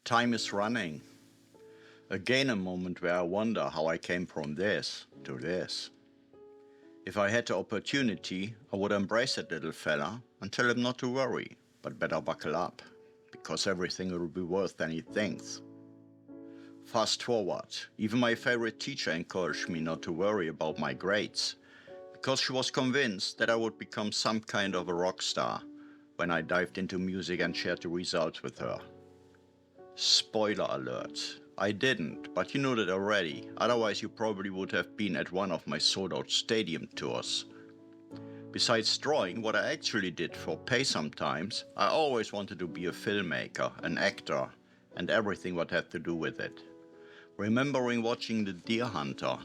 Time is running. Again, a moment where I wonder how I came from this to this. If I had the opportunity, I would embrace that little fella and tell him not to worry, but better buckle up, because everything will be worse than he thinks. Fast forward, even my favorite teacher encouraged me not to worry about my grades, because she was convinced that I would become some kind of a rock star when I dived into music and shared the results with her. Spoiler alert, I didn't, but you know that already, otherwise you probably would have been at one of my sold-out stadium tours. Besides drawing, what I actually did for pay sometimes, I always wanted to be a filmmaker, an actor, and everything what had to do with it. Remembering watching The Deer Hunter,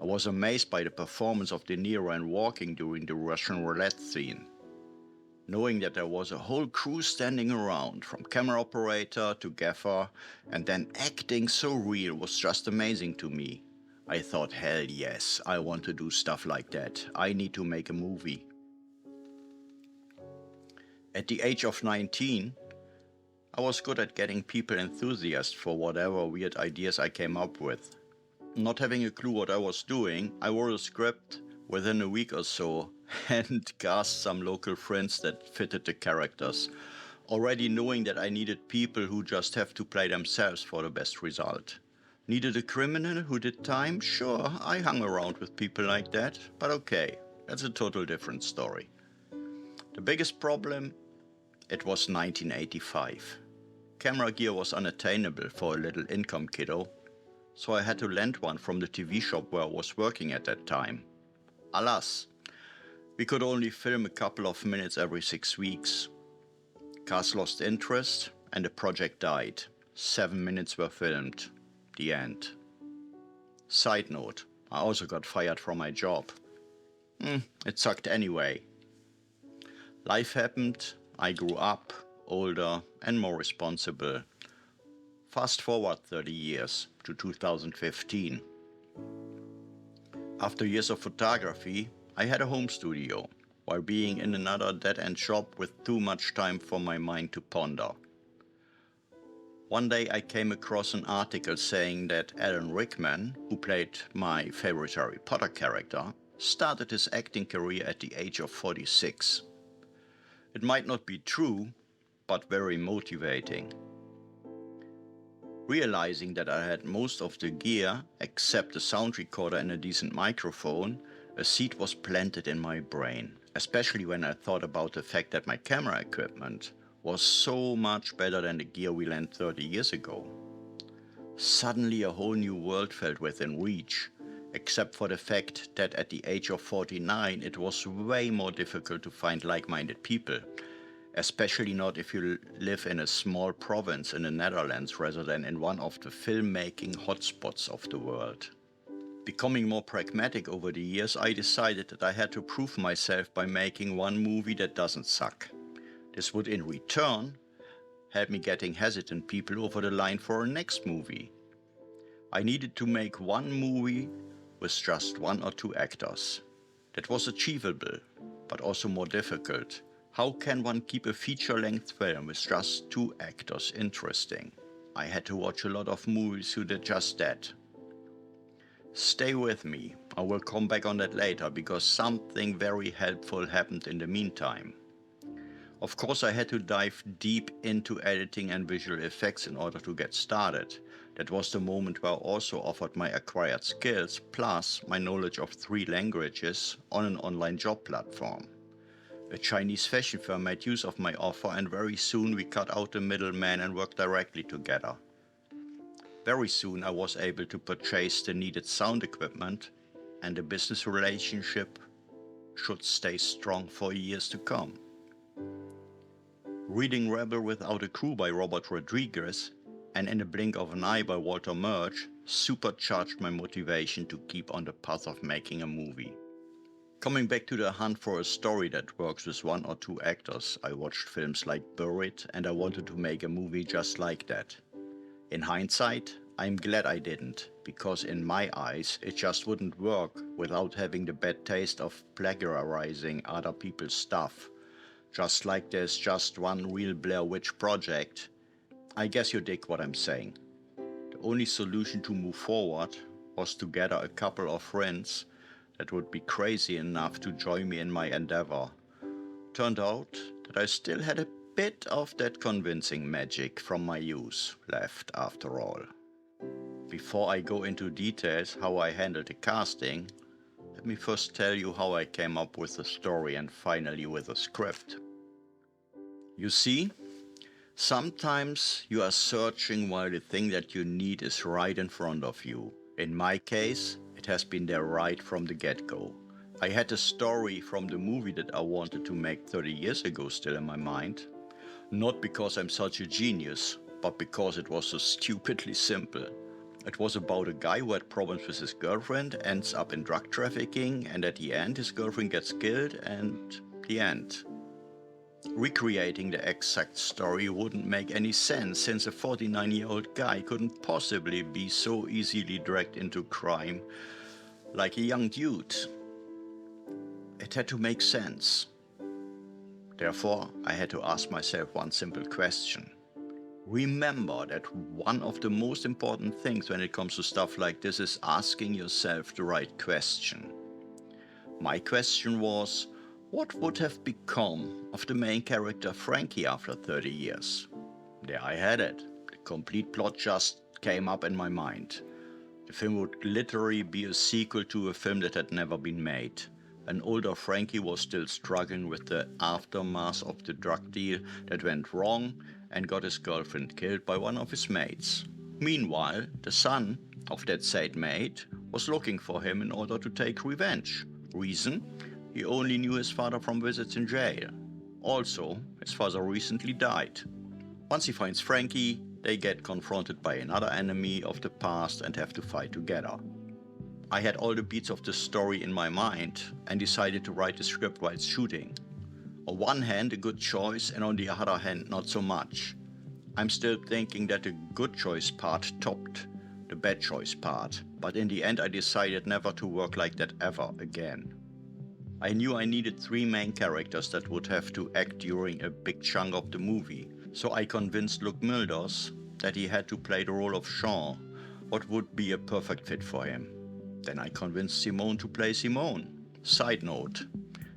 I was amazed by the performance of De Niro and walking during the Russian roulette scene. Knowing that there was a whole crew standing around, from camera operator to gaffer, and then acting so real was just amazing to me. I thought, hell yes, I want to do stuff like that. I need to make a movie. At the age of 19, I was good at getting people enthusiastic for whatever weird ideas I came up with. Not having a clue what I was doing, I wrote a script within a week or so and cast some local friends that fitted the characters, already knowing that I needed people who just have to play themselves for the best result. Needed a criminal who did time? Sure, I hung around with people like that, but okay, that's a total different story. The biggest problem? It was 1985. Camera gear was unattainable for a little income kiddo, so I had to lend one from the TV shop where I was working at that time. Alas, we could only film a couple of minutes every 6 weeks. Cast lost interest and the project died. 7 minutes were filmed. The end. Side note, I also got fired from my job. It sucked anyway. Life happened, I grew up, older and more responsible. Fast forward 30 years to 2015. After years of photography, I had a home studio, while being in another dead-end job with too much time for my mind to ponder. One day I came across an article saying that Alan Rickman, who played my favorite Harry Potter character, started his acting career at the age of 46. It might not be true, but very motivating. Realizing that I had most of the gear, except a sound recorder and a decent microphone, a seed was planted in my brain, especially when I thought about the fact that my camera equipment was so much better than the gear we lent 30 years ago. Suddenly a whole new world felt within reach, except for the fact that at the age of 49 it was way more difficult to find like-minded people, especially not if you live in a small province in the Netherlands rather than in one of the filmmaking hotspots of the world. Becoming more pragmatic over the years, I decided that I had to prove myself by making one movie that doesn't suck. This would in return help me getting hesitant people over the line for a next movie. I needed to make one movie with just 1 or 2 actors. That was achievable, but also more difficult. How can one keep a feature-length film with just 2 actors interesting? I had to watch a lot of movies who did just that. Stay with me, I will come back on that later because something very helpful happened in the meantime. Of course I had to dive deep into editing and visual effects in order to get started. That was the moment where I also offered my acquired skills plus my knowledge of 3 languages on an online job platform. A Chinese fashion firm made use of my offer and very soon we cut out the middleman and worked directly together. Very soon I was able to purchase the needed sound equipment and the business relationship should stay strong for years to come. Reading Rebel Without a Crew by Robert Rodriguez and In the Blink of an Eye by Walter Murch supercharged my motivation to keep on the path of making a movie. Coming back to the hunt for a story that works with 1 or 2 actors, I watched films like Buried and I wanted to make a movie just like that. In hindsight, I'm glad I didn't, because in my eyes it just wouldn't work without having the bad taste of plagiarizing other people's stuff. Just like there's just one real Blair Witch project, I guess you dig what I'm saying. The only solution to move forward was to gather a couple of friends that would be crazy enough to join me in my endeavor. Turned out that I still had a bit of that convincing magic from my youth left after all. Before I go into details how I handled the casting, let me first tell you how I came up with the story and finally with the script. You see, sometimes you are searching while the thing that you need is right in front of you. In my case, it has been there right from the get-go. I had a story from the movie that I wanted to make 30 years ago still in my mind. Not because I'm such a genius, but because it was so stupidly simple. It was about a guy who had problems with his girlfriend, ends up in drug trafficking, and at the end his girlfriend gets killed, and the end. Recreating the exact story wouldn't make any sense, since a 49-year-old guy couldn't possibly be so easily dragged into crime like a young dude. It had to make sense. Therefore, I had to ask myself one simple question. Remember that one of the most important things when it comes to stuff like this is asking yourself the right question. My question was, what would have become of the main character Frankie after 30 years? There I had it. The complete plot just came up in my mind. The film would literally be a sequel to a film that had never been made. An older Frankie was still struggling with the aftermath of the drug deal that went wrong and got his girlfriend killed by one of his mates. Meanwhile, the son of that said mate was looking for him in order to take revenge. Reason? He only knew his father from visits in jail. Also, his father recently died. Once he finds Frankie, they get confronted by another enemy of the past and have to fight together. I had all the beats of the story in my mind and decided to write the script while shooting. On one hand, a good choice, and on the other hand, not so much. I'm still thinking that the good choice part topped the bad choice part, but in the end I decided never to work like that ever again. I knew I needed 3 main characters that would have to act during a big chunk of the movie, so I convinced Luke Milders that he had to play the role of Sean, what would be a perfect fit for him. Then I convinced Simone to play Simone. Side note,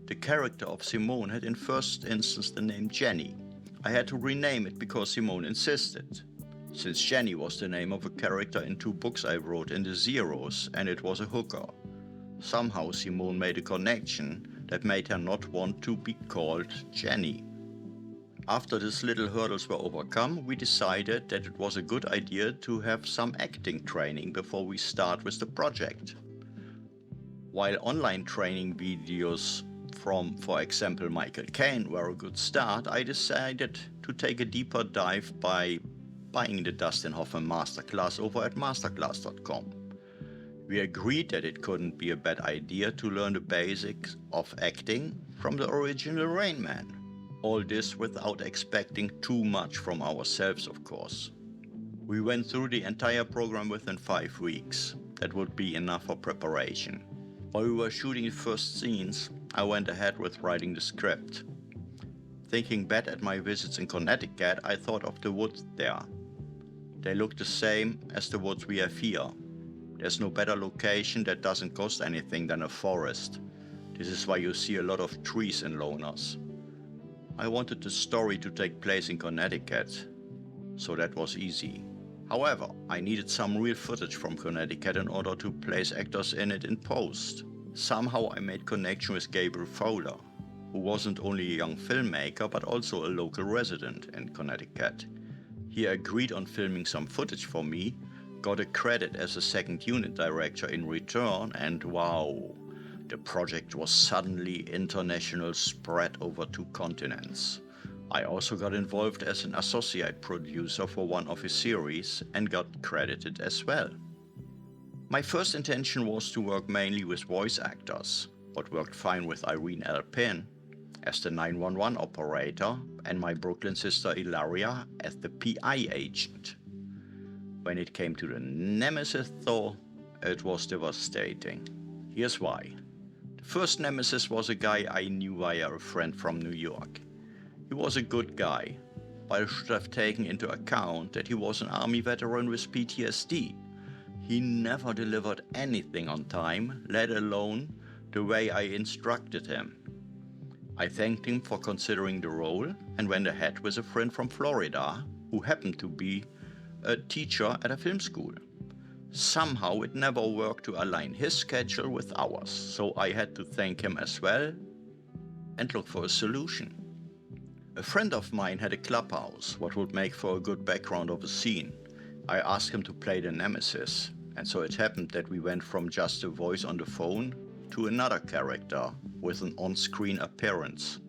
the character of Simone had in first instance the name Jenny. I had to rename it because Simone insisted. Since Jenny was the name of a character in 2 books I wrote in the Zeros, and it was a hooker. Somehow Simone made a connection that made her not want to be called Jenny. After these little hurdles were overcome, we decided that it was a good idea to have some acting training before we start with the project. While online training videos from, for example, Michael Caine were a good start, I decided to take a deeper dive by buying the Dustin Hoffman Masterclass over at masterclass.com. We agreed that it couldn't be a bad idea to learn the basics of acting from the original Rain Man. All this without expecting too much from ourselves, of course. We went through the entire program within 5 weeks. That would be enough for preparation. While we were shooting the first scenes, I went ahead with writing the script. Thinking back at my visits in Connecticut, I thought of the woods there. They look the same as the woods we have here. There's no better location that doesn't cost anything than a forest. This is why you see a lot of trees in Loners. I wanted the story to take place in Connecticut, so that was easy. However, I needed some real footage from Connecticut in order to place actors in it in post. Somehow I made connection with Gabriel Fowler, who wasn't only a young filmmaker but also a local resident in Connecticut. He agreed on filming some footage for me, got a credit as a second unit director in return, and wow, the project was suddenly international, spread over 2 continents. I also got involved as an associate producer for one of his series and got credited as well. My first intention was to work mainly with voice actors, what worked fine with Irene L. Pin as the 911 operator and my Brooklyn sister Ilaria as the PI agent. When it came to the nemesis though, it was devastating. Here's why. The first nemesis was a guy I knew via a friend from New York. He was a good guy, but I should have taken into account that he was an army veteran with PTSD. He never delivered anything on time, let alone the way I instructed him. I thanked him for considering the role and went ahead with a friend from Florida who happened to be a teacher at a film school. Somehow it never worked to align his schedule with ours, so I had to thank him as well and look for a solution. A friend of mine had a clubhouse, what would make for a good background of a scene. I asked him to play the nemesis, and so it happened that we went from just a voice on the phone to another character with an on-screen appearance.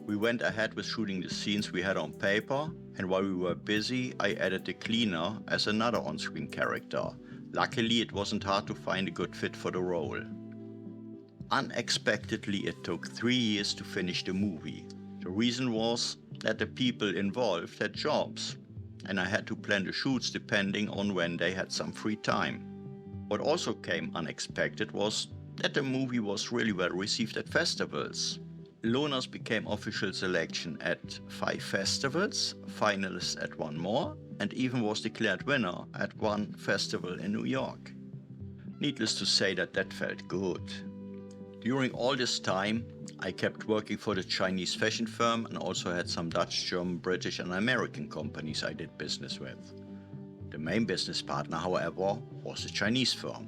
We went ahead with shooting the scenes we had on paper, and while we were busy, I added the cleaner as another on-screen character. Luckily, it wasn't hard to find a good fit for the role. Unexpectedly, it took 3 years to finish the movie. The reason was that the people involved had jobs, and I had to plan the shoots depending on when they had some free time. What also came unexpected was that the movie was really well received at festivals. Loners became official selection at 5 festivals, finalists at 1 more, and even was declared winner at 1 festival in New York. Needless to say that felt good. During all this time, I kept working for the Chinese fashion firm and also had some Dutch, German, British and American companies I did business with. The main business partner, however, was the Chinese firm.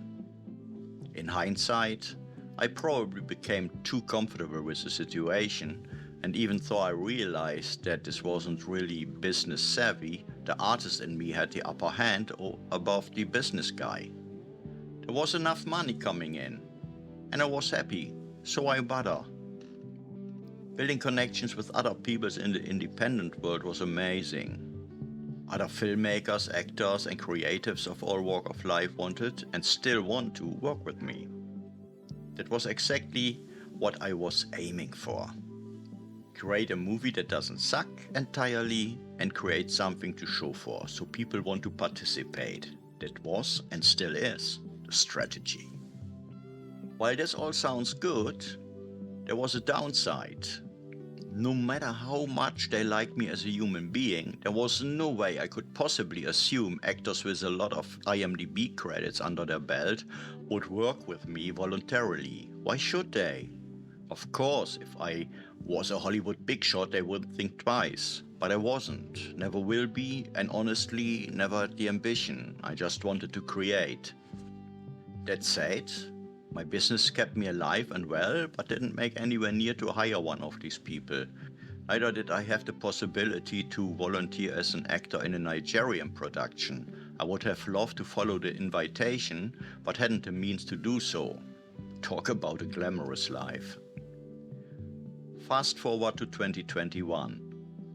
In hindsight, I probably became too comfortable with the situation, and even though I realized that this wasn't really business savvy, the artist in me had the upper hand above the business guy. There was enough money coming in, and I was happy, so I bother. Building connections with other people in the independent world was amazing. Other filmmakers, actors and creatives of all walks of life wanted and still want to work with me. That was exactly what I was aiming for. Create a movie that doesn't suck entirely and create something to show for, so people want to participate. That was and still is the strategy. While this all sounds good, there was a downside. No matter how much they liked me as a human being, there was no way I could possibly assume actors with a lot of IMDb credits under their belt would work with me voluntarily. Why should they? Of course, if I was a Hollywood big shot, they wouldn't think twice. But I wasn't, never will be, and honestly, never had the ambition. I just wanted to create. That said, my business kept me alive and well, but didn't make anywhere near to hire one of these people. Neither did I have the possibility to volunteer as an actor in a Nigerian production. I would have loved to follow the invitation, but hadn't the means to do so. Talk about a glamorous life. Fast forward to 2021.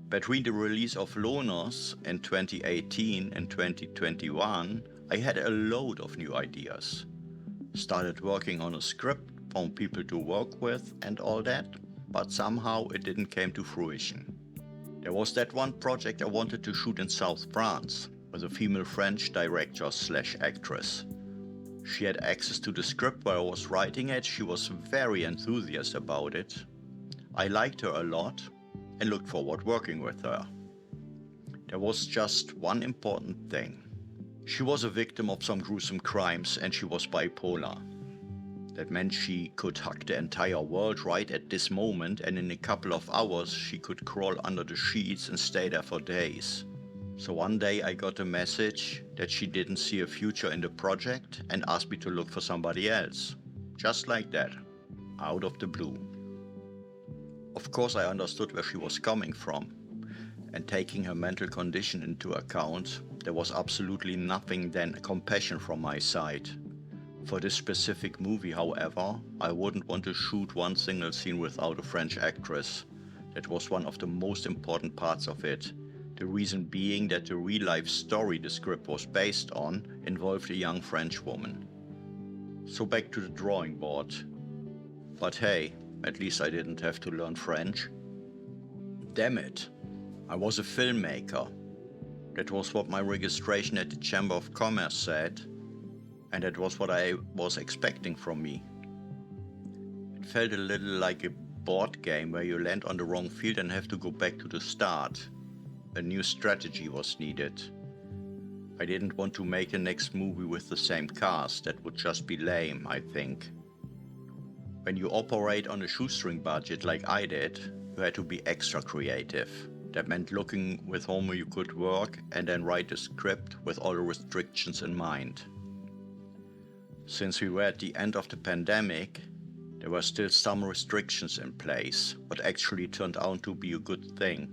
Between the release of Loners in 2018 and 2021, I had a load of new ideas. Started working on a script, found people to work with and all that, but somehow it didn't come to fruition. There was that one project I wanted to shoot in South France with a female French director/actress. She had access to the script while I was writing it. She was very enthusiastic about it. I liked her a lot and looked forward working with her. There was just one important thing. She was a victim of some gruesome crimes and she was bipolar. That meant she could hug the entire world right at this moment, and in a couple of hours she could crawl under the sheets and stay there for days. So one day I got a message that she didn't see a future in the project and asked me to look for somebody else. Just like that, out of the blue. Of course I understood where she was coming from, and taking her mental condition into account, there was absolutely nothing than compassion from my side. For this specific movie, however, I wouldn't want to shoot one single scene without a French actress. That was one of the most important parts of it. The reason being that the real-life story the script was based on involved a young French woman. So back to the drawing board. But hey, at least I didn't have to learn French. Damn it, I was a filmmaker. That was what my registration at the Chamber of Commerce said, and that was what I was expecting from me. It felt a little like a board game where you land on the wrong field and have to go back to the start. a new strategy was needed. I didn't want to make the next movie with the same cast, that would just be lame, I think. When you operate on a shoestring budget like I did, you had to be extra creative. That meant looking with whom you could work and then write a script with all the restrictions in mind. Since we were at the end of the pandemic, there were still some restrictions in place, what actually turned out to be a good thing.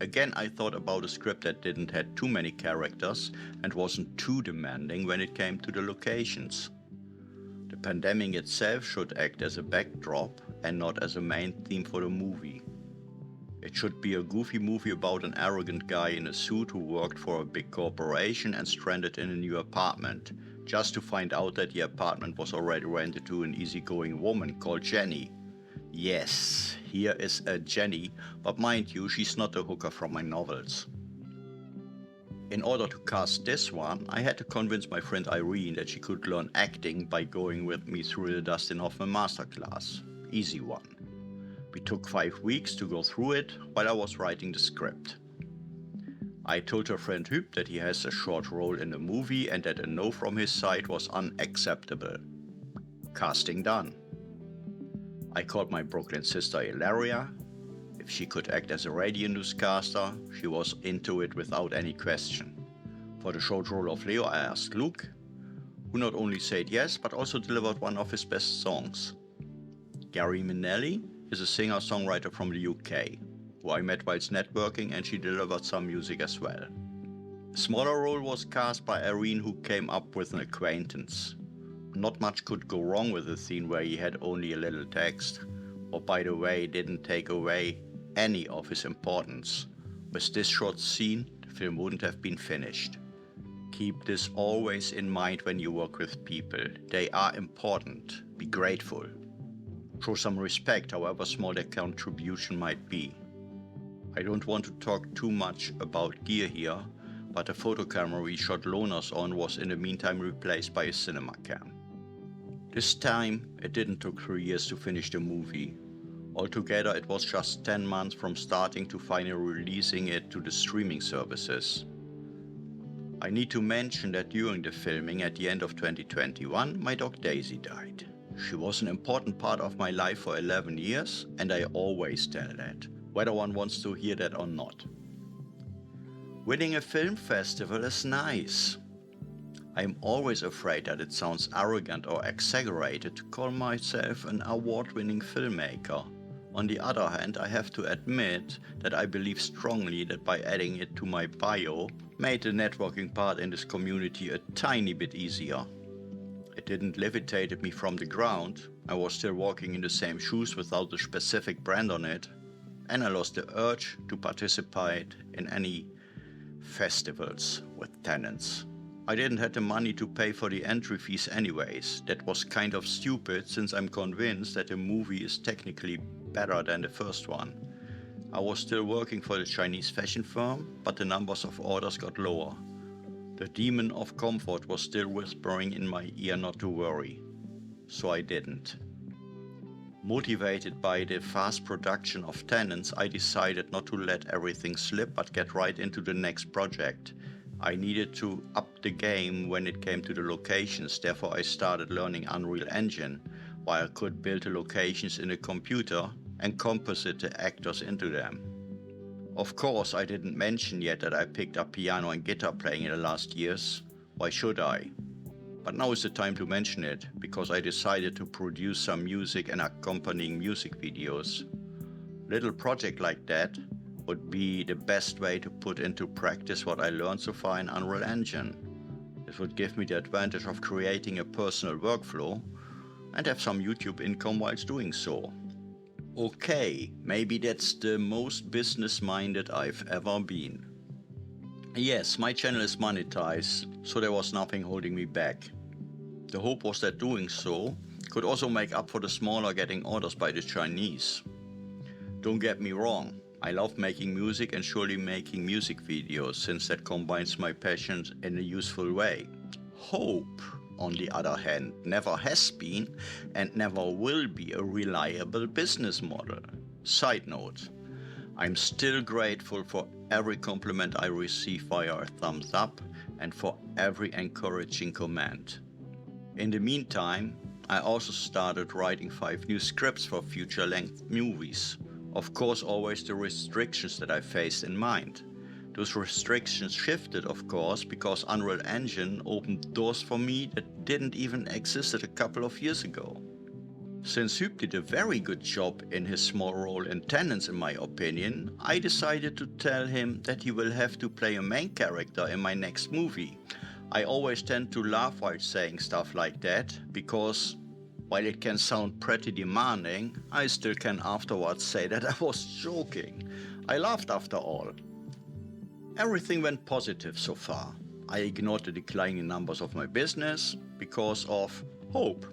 Again, I thought about a script that didn't have too many characters and wasn't too demanding when it came to the locations. The pandemic itself should act as a backdrop and not as a main theme for the movie. It should be a goofy movie about an arrogant guy in a suit who worked for a big corporation and stranded in a new apartment, just to find out that the apartment was already rented to an easygoing woman called Jenny. Yes, here is a Jenny, but mind you, she's not the hooker from my novels. In order to cast this one, I had to convince my friend Irene that she could learn acting by going with me through the Dustin Hoffman masterclass. Easy one. We took 5 weeks to go through it while I was writing the script. I told her friend Hüb that he has a short role in the movie and that a no from his side was unacceptable. Casting done. I called my Brooklyn sister Ilaria. If she could act as a radio newscaster, she was into it without any question. For the short role of Leo, I asked Luke, who not only said yes, but also delivered one of his best songs. Gary Minnelli is a singer-songwriter from the UK, who I met whilst networking, and she delivered some music as well. A smaller role was cast by Irene, who came up with an acquaintance. Not much could go wrong with a scene where he had only a little text, or by the way didn't take away any of his importance. With this short scene, the film wouldn't have been finished. Keep this always in mind when you work with people. They are important. Be grateful. Show some respect, however small their contribution might be. I don't want to talk too much about gear here, but the photo camera we shot loners on was in the meantime replaced by a cinema cam. This time, it didn't take 3 years to finish the movie. Altogether, it was just 10 months from starting to finally releasing it to the streaming services. I need to mention that during the filming at the end of 2021, my dog Daisy died. She was an important part of my life for 11 years, and I always tell that, whether one wants to hear that or not. Winning a film festival is nice. I'm always afraid that it sounds arrogant or exaggerated to call myself an award-winning filmmaker. On the other hand, I have to admit that I believe strongly that by adding it to my bio, made the networking part in this community a tiny bit easier. It didn't levitate me from the ground, I was still walking in the same shoes without a specific brand on it, and I lost the urge to participate in any festivals with tenants. I didn't have the money to pay for the entry fees anyways. That was kind of stupid since I'm convinced that the movie is technically better than the first one. I was still working for the Chinese fashion firm, but the numbers of orders got lower. The demon of comfort was still whispering in my ear not to worry. So I didn't. Motivated by the fast production of tenants, I decided not to let everything slip but get right into the next project. I needed to up the game when it came to the locations, therefore I started learning Unreal Engine, while I could build the locations in a computer and composite the actors into them. Of course, I didn't mention yet that I picked up piano and guitar playing in the last years. Why should I? But now is the time to mention it, because I decided to produce some music and accompanying music videos. Little project like that would be the best way to put into practice what I learned so far in Unreal Engine. This would give me the advantage of creating a personal workflow and have some YouTube income whilst doing so. Okay, maybe that's the most business-minded I've ever been. Yes, my channel is monetized, so there was nothing holding me back. The hope was that doing so could also make up for the smaller getting orders by the Chinese. Don't get me wrong, I love making music and surely making music videos, since that combines my passions in a useful way. Hope, on the other hand, never has been and never will be a reliable business model. Side note, I'm still grateful for every compliment I receive via a thumbs up and for every encouraging comment. In the meantime, I also started writing 5 new scripts for feature-length movies. Of course, always the restrictions that I faced in mind. Those restrictions shifted, of course, because Unreal Engine opened doors for me that didn't even exist a couple of years ago. Since Huub did a very good job in his small role in Tenants, in my opinion, I decided to tell him that he will have to play a main character in my next movie. I always tend to laugh while saying stuff like that, because while it can sound pretty demanding, I still can afterwards say that I was joking. I laughed after all. Everything went positive so far. I ignored the declining numbers of my business because of hope,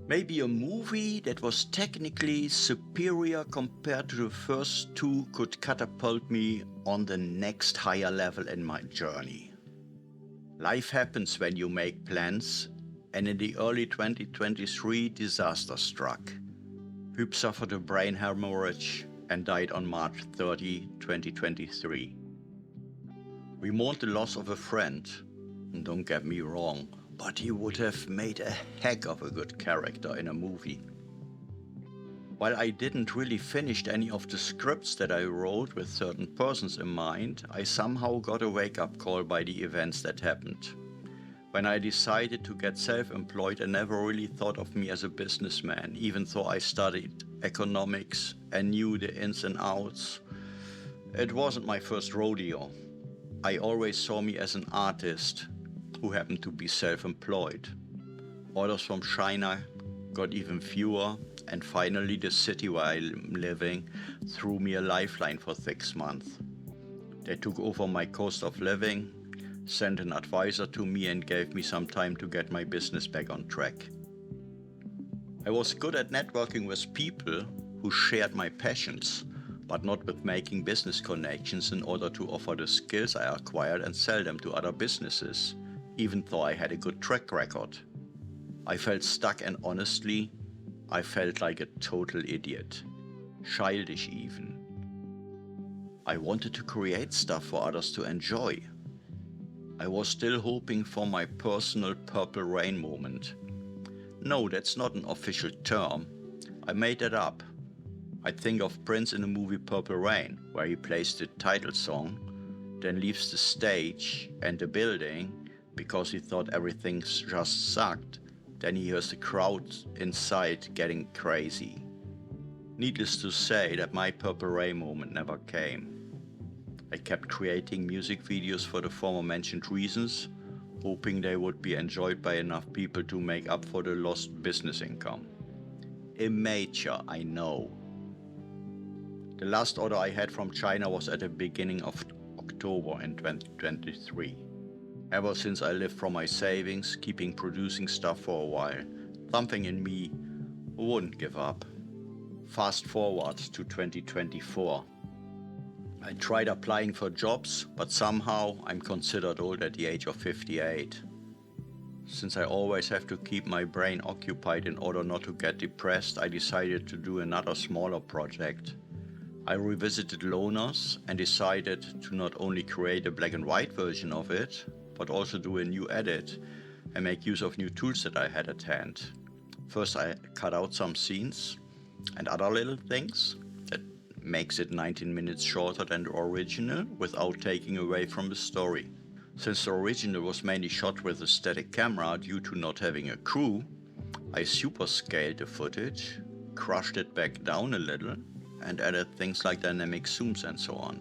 Maybe a movie that was technically superior compared to the first 2 could catapult me on the next higher level in my journey. Life happens when you make plans, and in the early 2023, disaster struck. Huub suffered a brain hemorrhage and died on March 30, 2023. We mourned the loss of a friend, and don't get me wrong, but he would have made a heck of a good character in a movie. While I didn't really finish any of the scripts that I wrote with certain persons in mind, I somehow got a wake-up call by the events that happened. When I decided to get self-employed, I never really thought of me as a businessman, even though I studied economics and knew the ins and outs. It wasn't my first rodeo. I always saw me as an artist who happened to be self-employed. Orders from China got even fewer, and finally the city where I'm living threw me a lifeline for 6 months. They took over my cost of living, sent an advisor to me and gave me some time to get my business back on track. I was good at networking with people who shared my passions, but not with making business connections in order to offer the skills I acquired and sell them to other businesses, even though I had a good track record. I felt stuck, and honestly, I felt like a total idiot. Childish even. I wanted to create stuff for others to enjoy. I was still hoping for my personal purple rain moment. No, that's not an official term. I made that up. I think of Prince in the movie Purple Rain, where he plays the title song, then leaves the stage and the building because he thought everything just sucked. Then he hears the crowd inside getting crazy. Needless to say that my Purple Rain moment never came. I kept creating music videos for the former mentioned reasons, hoping they would be enjoyed by enough people to make up for the lost business income. Immature, I know. The last order I had from China was at the beginning of October in 2023. Ever since I lived from my savings, keeping producing stuff for a while, something in me wouldn't give up. Fast forward to 2024. I tried applying for jobs, but somehow I'm considered old at the age of 58. Since I always have to keep my brain occupied in order not to get depressed, I decided to do another smaller project. I revisited Loners and decided to not only create a black and white version of it, but also do a new edit and make use of new tools that I had at hand. First, I cut out some scenes and other little things that makes it 19 minutes shorter than the original without taking away from the story. Since the original was mainly shot with a static camera due to not having a crew, I super scaled the footage, crushed it back down a little, and added things like dynamic zooms and so on.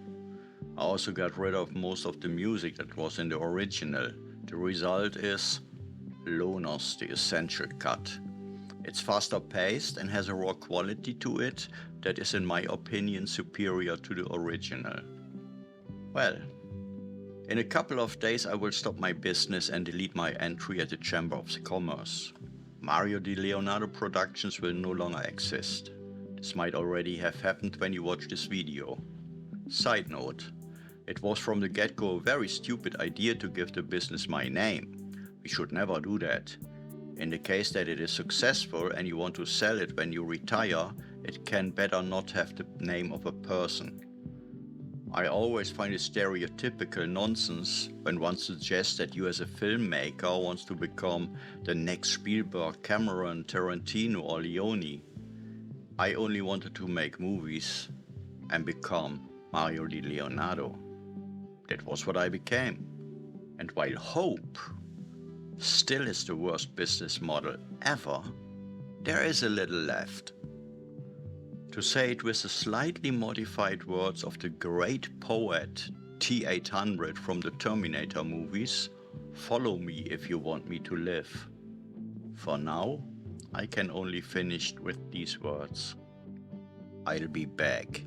I also got rid of most of the music that was in the original. The result is Loners, the essential cut. It's faster paced and has a raw quality to it that is, in my opinion, superior to the original. Well, in a couple of days I will stop my business and delete my entry at the Chamber of Commerce. Mario Di Leonardo Productions will no longer exist. This might already have happened when you watch this video. Side note, it was from the get-go a very stupid idea to give the business my name. We should never do that. In the case that it is successful and you want to sell it when you retire, it can better not have the name of a person. I always find it stereotypical nonsense when one suggests that you as a filmmaker wants to become the next Spielberg, Cameron, Tarantino or Leone. I only wanted to make movies and become Mario Di Leonardo. That was what I became. And while hope still is the worst business model ever, there is a little left. To say it with the slightly modified words of the great poet T-800 from the Terminator movies, follow me if you want me to live. For now, I can only finish with these words. I'll be back.